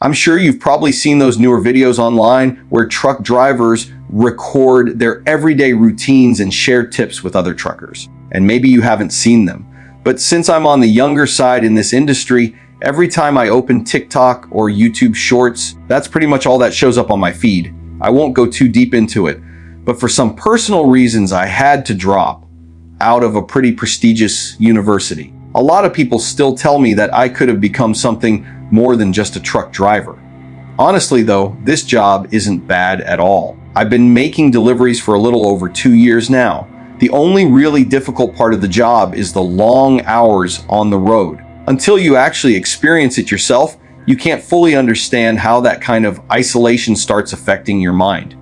I'm sure you've probably seen those newer videos online where truck drivers record their everyday routines and share tips with other truckers. And maybe you haven't seen them. But since I'm on the younger side in this industry, every time I open TikTok or YouTube Shorts, that's pretty much all that shows up on my feed. I won't go too deep into it, but for some personal reasons, I had to drop out of a pretty prestigious university. A lot of people still tell me that I could have become something more than just a truck driver. Honestly though, this job isn't bad at all. I've been making deliveries for a little over 2 years now. The only really difficult part of the job is the long hours on the road. Until you actually experience it yourself, you can't fully understand how that kind of isolation starts affecting your mind.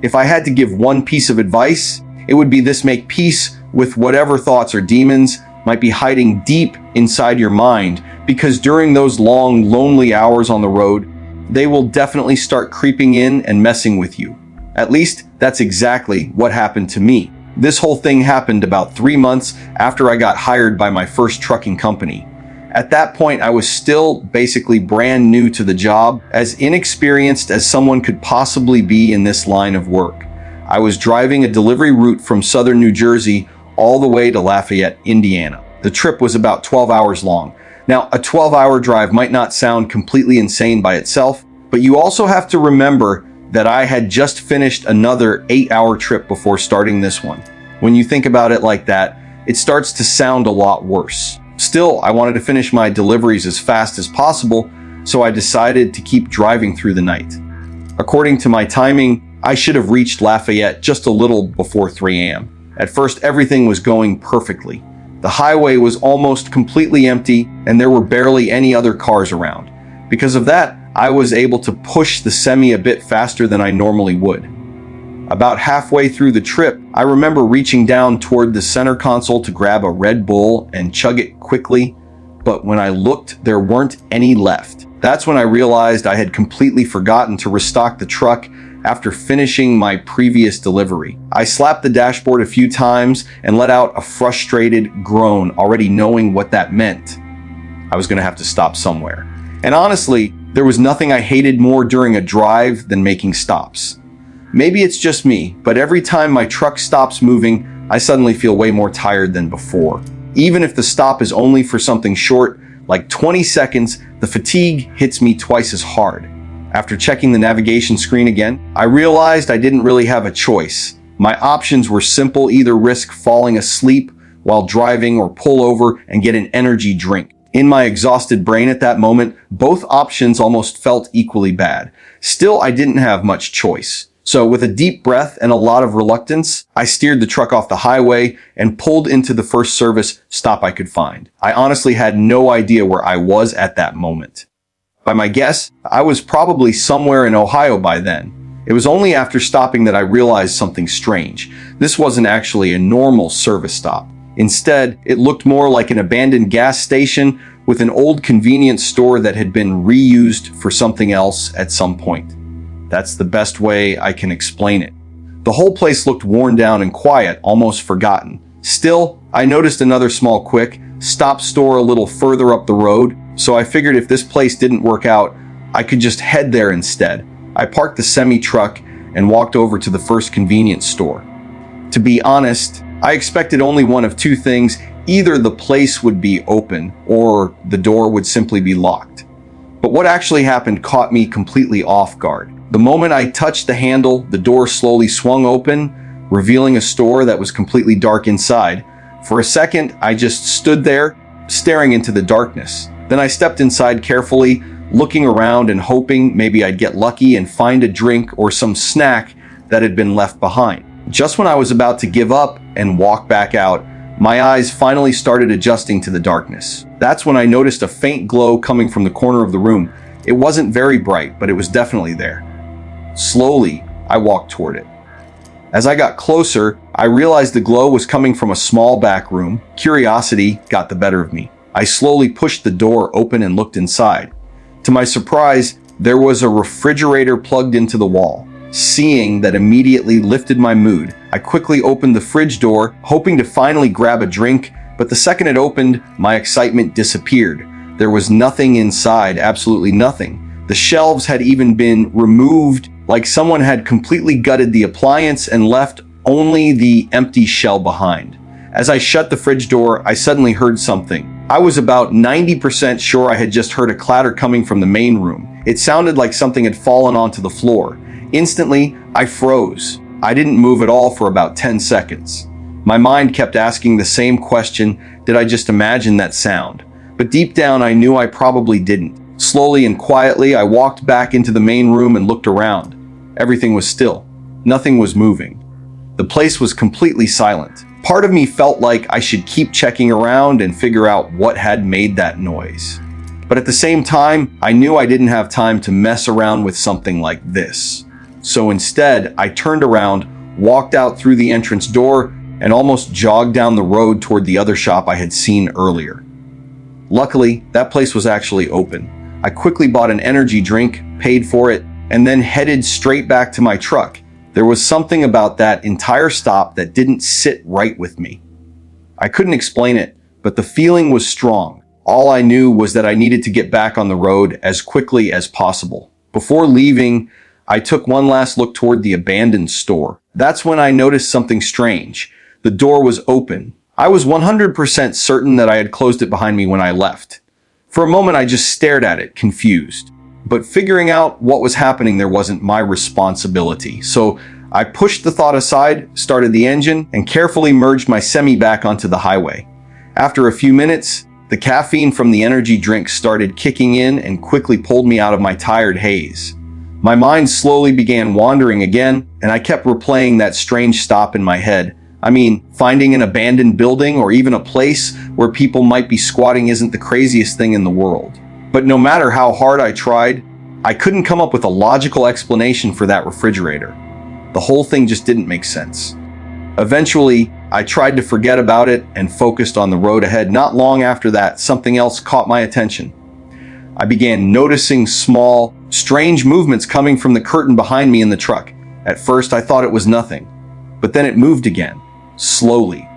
If I had to give one piece of advice, it would be this: make peace with whatever thoughts or demons might be hiding deep inside your mind, because during those long, lonely hours on the road, they will definitely start creeping in and messing with you. At least, that's exactly what happened to me. This whole thing happened about 3 months after I got hired by my first trucking company. At that point, I was still basically brand new to the job, as inexperienced as someone could possibly be in this line of work. I was driving a delivery route from southern New Jersey all the way to Lafayette, Indiana. The trip was about 12 hours long. Now, a 12-hour drive might not sound completely insane by itself, but you also have to remember that I had just finished another 8-hour trip before starting this one. When you think about it like that, it starts to sound a lot worse. Still, I wanted to finish my deliveries as fast as possible, so I decided to keep driving through the night. According to my timing, I should have reached Lafayette just a little before 3 a.m. At first, everything was going perfectly. The highway was almost completely empty, and there were barely any other cars around. Because of that, I was able to push the semi a bit faster than I normally would. About halfway through the trip, I remember reaching down toward the center console to grab a Red Bull and chug it quickly, but when I looked, there weren't any left. That's when I realized I had completely forgotten to restock the truck after finishing my previous delivery. I slapped the dashboard a few times and let out a frustrated groan, already knowing what that meant. I was going to have to stop somewhere. And honestly, there was nothing I hated more during a drive than making stops. Maybe it's just me, but every time my truck stops moving, I suddenly feel way more tired than before. Even if the stop is only for something short, like 20 seconds, the fatigue hits me twice as hard. After checking the navigation screen again, I realized I didn't really have a choice. My options were simple: either risk falling asleep while driving or pull over and get an energy drink. In my exhausted brain at that moment, both options almost felt equally bad. Still, I didn't have much choice. So with a deep breath and a lot of reluctance, I steered the truck off the highway and pulled into the first service stop I could find. I honestly had no idea where I was at that moment. By my guess, I was probably somewhere in Ohio by then. It was only after stopping that I realized something strange. This wasn't actually a normal service stop. Instead, it looked more like an abandoned gas station with an old convenience store that had been reused for something else at some point. That's the best way I can explain it. The whole place looked worn down and quiet, almost forgotten. Still, I noticed another small quick stop store a little further up the road, so I figured if this place didn't work out, I could just head there instead. I parked the semi-truck and walked over to the first convenience store. To be honest, I expected only one of two things: either the place would be open or the door would simply be locked. But what actually happened caught me completely off guard. The moment I touched the handle, the door slowly swung open, revealing a store that was completely dark inside. For a second, I just stood there, staring into the darkness. Then I stepped inside carefully, looking around and hoping maybe I'd get lucky and find a drink or some snack that had been left behind. Just when I was about to give up and walk back out, my eyes finally started adjusting to the darkness. That's when I noticed a faint glow coming from the corner of the room. It wasn't very bright, but it was definitely there. Slowly, I walked toward it. As I got closer, I realized the glow was coming from a small back room. Curiosity got the better of me. I slowly pushed the door open and looked inside. To my surprise, there was a refrigerator plugged into the wall. Seeing that immediately lifted my mood. I quickly opened the fridge door, hoping to finally grab a drink, but the second it opened, my excitement disappeared. There was nothing inside, absolutely nothing. The shelves had even been removed, like someone had completely gutted the appliance and left only the empty shell behind. As I shut the fridge door, I suddenly heard something. I was about 90% sure I had just heard a clatter coming from the main room. It sounded like something had fallen onto the floor. Instantly, I froze. I didn't move at all for about 10 seconds. My mind kept asking the same question, did I just imagine that sound? But deep down, I knew I probably didn't. Slowly and quietly, I walked back into the main room and looked around. Everything was still. Nothing was moving. The place was completely silent. Part of me felt like I should keep checking around and figure out what had made that noise. But at the same time, I knew I didn't have time to mess around with something like this. So instead, I turned around, walked out through the entrance door, and almost jogged down the road toward the other shop I had seen earlier. Luckily, that place was actually open. I quickly bought an energy drink, paid for it, and then headed straight back to my truck. There was something about that entire stop that didn't sit right with me. I couldn't explain it, but the feeling was strong. All I knew was that I needed to get back on the road as quickly as possible. Before leaving, I took one last look toward the abandoned store. That's when I noticed something strange. The door was open. I was 100% certain that I had closed it behind me when I left. For a moment, I just stared at it, confused. But figuring out what was happening there wasn't my responsibility. So I pushed the thought aside, started the engine, and carefully merged my semi back onto the highway. After a few minutes, the caffeine from the energy drink started kicking in and quickly pulled me out of my tired haze. My mind slowly began wandering again, and I kept replaying that strange stop in my head. I mean, finding an abandoned building or even a place where people might be squatting isn't the craziest thing in the world. But no matter how hard I tried, I couldn't come up with a logical explanation for that refrigerator. The whole thing just didn't make sense. Eventually, I tried to forget about it and focused on the road ahead. Not long after that, something else caught my attention. I began noticing small, strange movements coming from the curtain behind me in the truck. At first, I thought it was nothing, but then it moved again, slowly.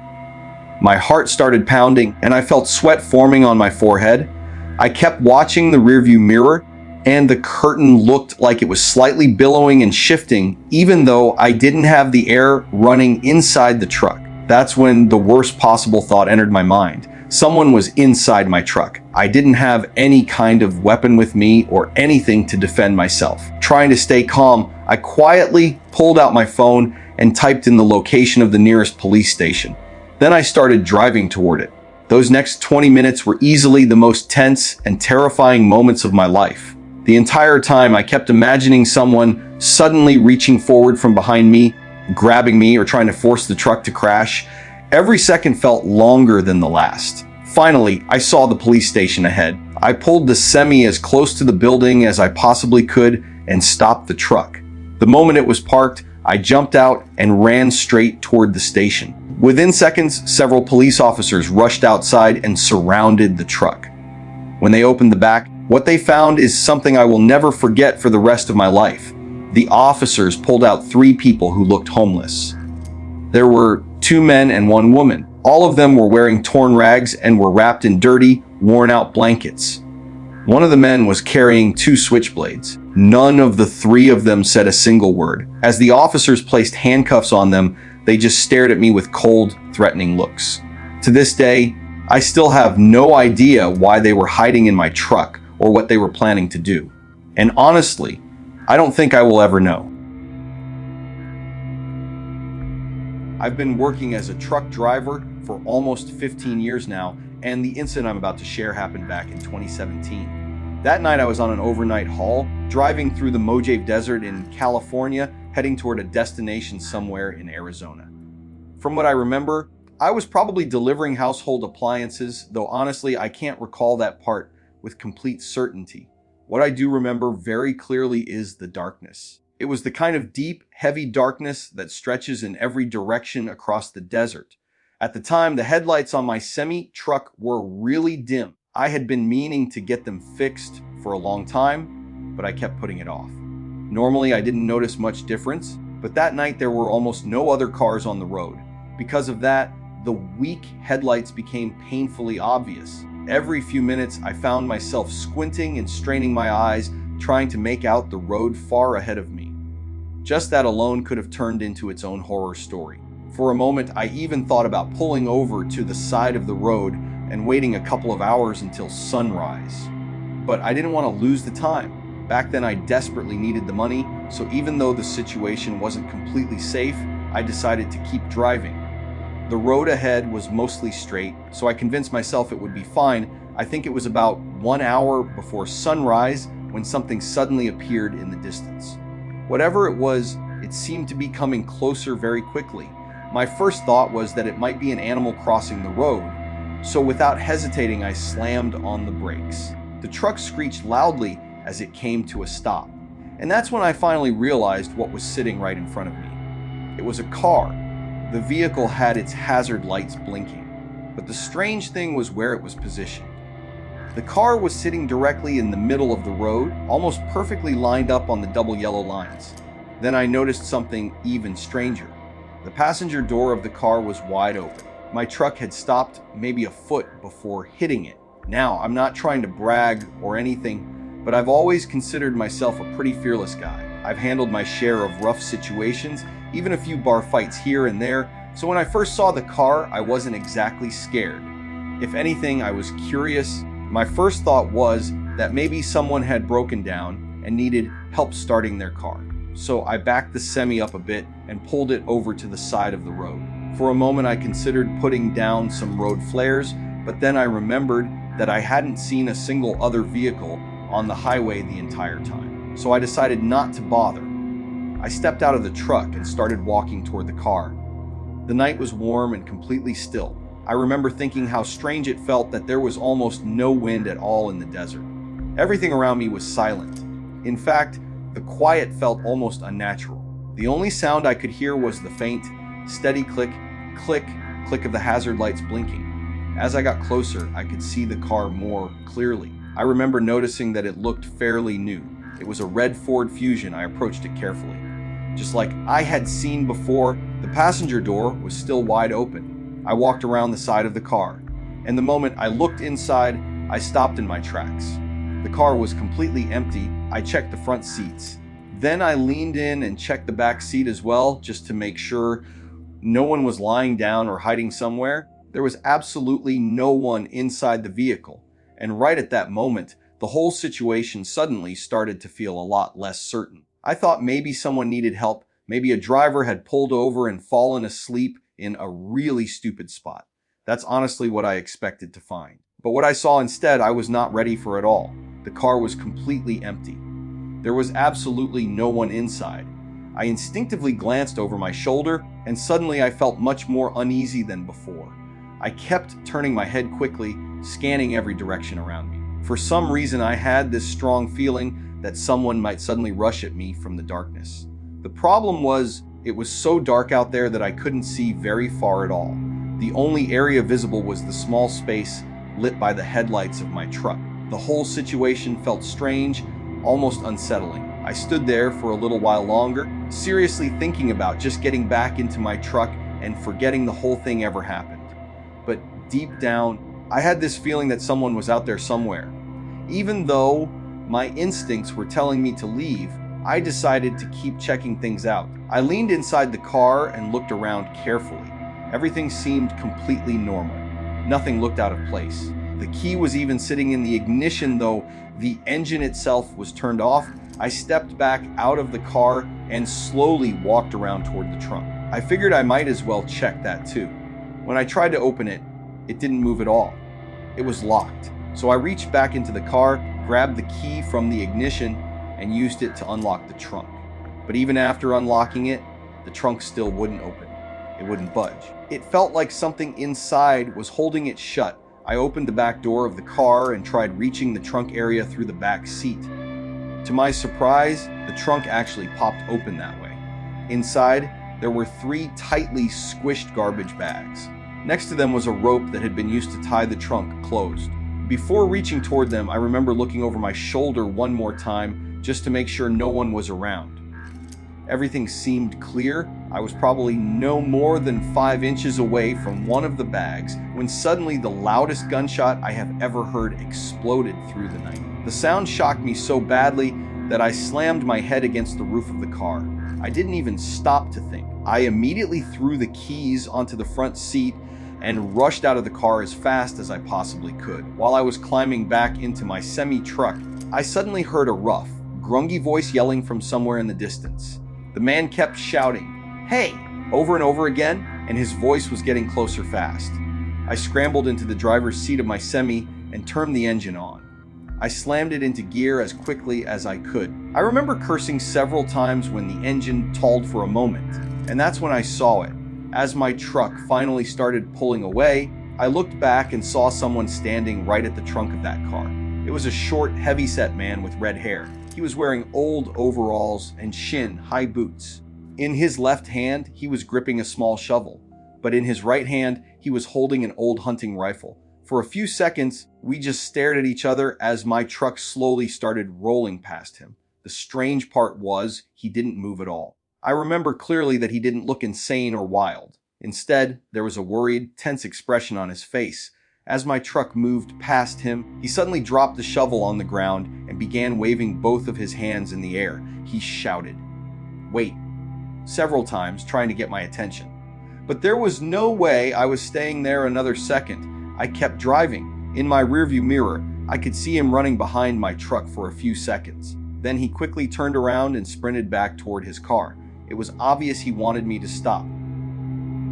My heart started pounding, and I felt sweat forming on my forehead. I kept watching the rearview mirror, and the curtain looked like it was slightly billowing and shifting, even though I didn't have the air running inside the truck. That's when the worst possible thought entered my mind. Someone was inside my truck. I didn't have any kind of weapon with me or anything to defend myself. Trying to stay calm, I quietly pulled out my phone and typed in the location of the nearest police station. Then I started driving toward it. Those next 20 minutes were easily the most tense and terrifying moments of my life. The entire time I kept imagining someone suddenly reaching forward from behind me, grabbing me, or trying to force the truck to crash. Every second felt longer than the last. Finally, I saw the police station ahead. I pulled the semi as close to the building as I possibly could and stopped the truck. The moment it was parked, I jumped out and ran straight toward the station. Within seconds, several police officers rushed outside and surrounded the truck. When they opened the back, what they found is something I will never forget for the rest of my life. The officers pulled out 3 people who looked homeless. There were 2 men and 1 woman. All of them were wearing torn rags and were wrapped in dirty, worn-out blankets. One of the men was carrying 2 switchblades. None of the 3 of them said a single word. As the officers placed handcuffs on them, they just stared at me with cold, threatening looks. To this day, I still have no idea why they were hiding in my truck or what they were planning to do. And honestly, I don't think I will ever know. I've been working as a truck driver for almost 15 years now, and the incident I'm about to share happened back in 2017. That night I was on an overnight haul, driving through the Mojave Desert in California, heading toward a destination somewhere in Arizona. From what I remember, I was probably delivering household appliances, though honestly I can't recall that part with complete certainty. What I do remember very clearly is the darkness. It was the kind of deep, heavy darkness that stretches in every direction across the desert. At the time, the headlights on my semi-truck were really dim. I had been meaning to get them fixed for a long time, but I kept putting it off. Normally, I didn't notice much difference, but that night there were almost no other cars on the road. Because of that, the weak headlights became painfully obvious. Every few minutes, I found myself squinting and straining my eyes, trying to make out the road far ahead of me. Just that alone could have turned into its own horror story. For a moment, I even thought about pulling over to the side of the road and waiting a couple of hours until sunrise. But I didn't want to lose the time. Back then, I desperately needed the money, so even though the situation wasn't completely safe, I decided to keep driving. The road ahead was mostly straight, so I convinced myself it would be fine. I think it was about 1 hour before sunrise when something suddenly appeared in the distance. Whatever it was, it seemed to be coming closer very quickly. My first thought was that it might be an animal crossing the road, so without hesitating, I slammed on the brakes. The truck screeched loudly as it came to a stop, and that's when I finally realized what was sitting right in front of me. It was a car. The vehicle had its hazard lights blinking, but the strange thing was where it was positioned. The car was sitting directly in the middle of the road, almost perfectly lined up on the double yellow lines. Then I noticed something even stranger. The passenger door of the car was wide open. My truck had stopped maybe a foot before hitting it. Now, I'm not trying to brag or anything, but I've always considered myself a pretty fearless guy. I've handled my share of rough situations, even a few bar fights here and there, so when I first saw the car, I wasn't exactly scared. If anything, I was curious. My first thought was that maybe someone had broken down and needed help starting their car. So I backed the semi up a bit and pulled it over to the side of the road. For a moment, I considered putting down some road flares, but then I remembered that I hadn't seen a single other vehicle on the highway the entire time. So I decided not to bother. I stepped out of the truck and started walking toward the car. The night was warm and completely still. I remember thinking how strange it felt that there was almost no wind at all in the desert. Everything around me was silent. In fact, the quiet felt almost unnatural. The only sound I could hear was the faint, steady click, click, click of the hazard lights blinking. As I got closer, I could see the car more clearly. I remember noticing that it looked fairly new. It was a red Ford Fusion. I approached it carefully. Just like I had seen before, the passenger door was still wide open. I walked around the side of the car, and the moment I looked inside, I stopped in my tracks. The car was completely empty. I checked the front seats. Then I leaned in and checked the back seat as well, just to make sure no one was lying down or hiding somewhere. There was absolutely no one inside the vehicle, and right at that moment, the whole situation suddenly started to feel a lot less certain. I thought maybe someone needed help. Maybe a driver had pulled over and fallen asleep in a really stupid spot. That's honestly what I expected to find. But what I saw instead, I was not ready for at all. The car was completely empty. There was absolutely no one inside. I instinctively glanced over my shoulder, and suddenly I felt much more uneasy than before. I kept turning my head quickly, scanning every direction around me. For some reason, I had this strong feeling that someone might suddenly rush at me from the darkness. The problem was, it was so dark out there that I couldn't see very far at all. The only area visible was the small space lit by the headlights of my truck. The whole situation felt strange, almost unsettling. I stood there for a little while longer, seriously thinking about just getting back into my truck and forgetting the whole thing ever happened. But deep down, I had this feeling that someone was out there somewhere. Even though my instincts were telling me to leave, I decided to keep checking things out. I leaned inside the car and looked around carefully. Everything seemed completely normal. Nothing looked out of place. The key was even sitting in the ignition, though the engine itself was turned off. I stepped back out of the car and slowly walked around toward the trunk. I figured I might as well check that too. When I tried to open it, it didn't move at all. It was locked. So I reached back into the car, grabbed the key from the ignition, and used it to unlock the trunk. But even after unlocking it, the trunk still wouldn't open. It wouldn't budge. It felt like something inside was holding it shut. I opened the back door of the car and tried reaching the trunk area through the back seat. To my surprise, the trunk actually popped open that way. Inside, there were 3 tightly squished garbage bags. Next to them was a rope that had been used to tie the trunk closed. Before reaching toward them, I remember looking over my shoulder one more time just to make sure no one was around. Everything seemed clear. I was probably no more than 5 inches away from one of the bags when suddenly the loudest gunshot I have ever heard exploded through the night. The sound shocked me so badly that I slammed my head against the roof of the car. I didn't even stop to think. I immediately threw the keys onto the front seat and rushed out of the car as fast as I possibly could. While I was climbing back into my semi-truck, I suddenly heard a rough, grungy voice yelling from somewhere in the distance. The man kept shouting, "Hey!" over and over again, and his voice was getting closer fast. I scrambled into the driver's seat of my semi and turned the engine on. I slammed it into gear as quickly as I could. I remember cursing several times when the engine stalled for a moment, and that's when I saw it. As my truck finally started pulling away, I looked back and saw someone standing right at the trunk of that car. It was a short, heavy-set man with red hair. He was wearing old overalls and high boots. In his left hand, he was gripping a small shovel, but in his right hand, he was holding an old hunting rifle. For a few seconds, we just stared at each other as my truck slowly started rolling past him. The strange part was, he didn't move at all. I remember clearly that he didn't look insane or wild. Instead, there was a worried, tense expression on his face. As my truck moved past him, he suddenly dropped the shovel on the ground and began waving both of his hands in the air. He shouted, "Wait," several times, trying to get my attention. But there was no way I was staying there another second. I kept driving. In my rearview mirror, I could see him running behind my truck for a few seconds. Then he quickly turned around and sprinted back toward his car. It was obvious he wanted me to stop.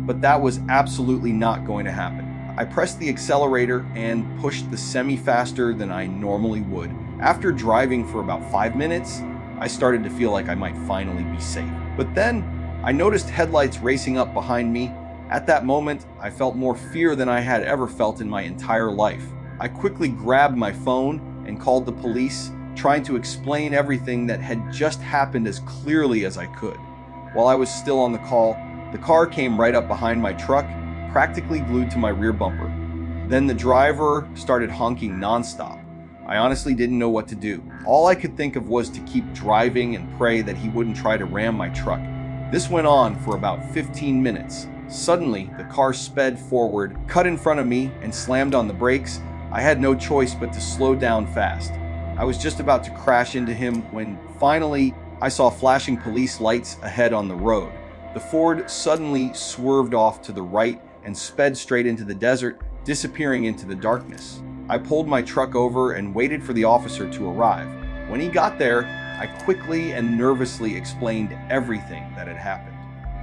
But that was absolutely not going to happen. I pressed the accelerator and pushed the semi faster than I normally would. After driving for about 5 minutes, I started to feel like I might finally be safe. But then, I noticed headlights racing up behind me. At that moment, I felt more fear than I had ever felt in my entire life. I quickly grabbed my phone and called the police, trying to explain everything that had just happened as clearly as I could. While I was still on the call, the car came right up behind my truck, practically glued to my rear bumper. Then the driver started honking nonstop. I honestly didn't know what to do. All I could think of was to keep driving and pray that he wouldn't try to ram my truck. This went on for about 15 minutes. Suddenly, the car sped forward, cut in front of me, and slammed on the brakes. I had no choice but to slow down fast. I was just about to crash into him when finally I saw flashing police lights ahead on the road. The Ford suddenly swerved off to the right and sped straight into the desert, disappearing into the darkness. I pulled my truck over and waited for the officer to arrive. When he got there, I quickly and nervously explained everything that had happened.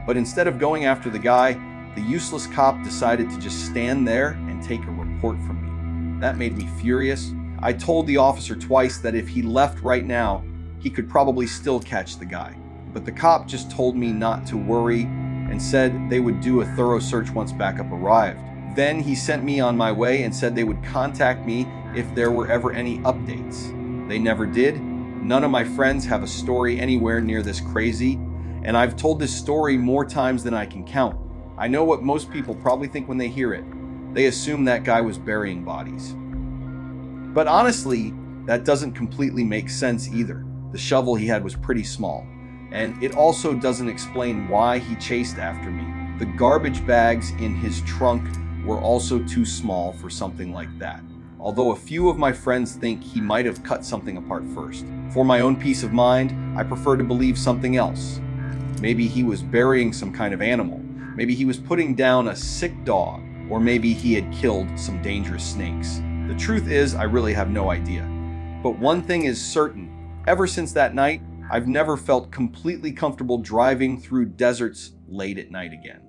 But instead of going after the guy, the useless cop decided to just stand there and take a report from me. That made me furious. I told the officer twice that if he left right now, he could probably still catch the guy. But the cop just told me not to worry and said they would do a thorough search once backup arrived. Then he sent me on my way and said they would contact me if there were ever any updates. They never did. None of my friends have a story anywhere near this crazy, and I've told this story more times than I can count. I know what most people probably think when they hear it. They assume that guy was burying bodies. But honestly, that doesn't completely make sense either. The shovel he had was pretty small, and it also doesn't explain why he chased after me. The garbage bags in his trunk were also too small for something like that, although a few of my friends think he might have cut something apart first. For my own peace of mind, I prefer to believe something else. Maybe he was burying some kind of animal. Maybe he was putting down a sick dog, or maybe he had killed some dangerous snakes. The truth is, I really have no idea. But one thing is certain, ever since that night, I've never felt completely comfortable driving through deserts late at night again.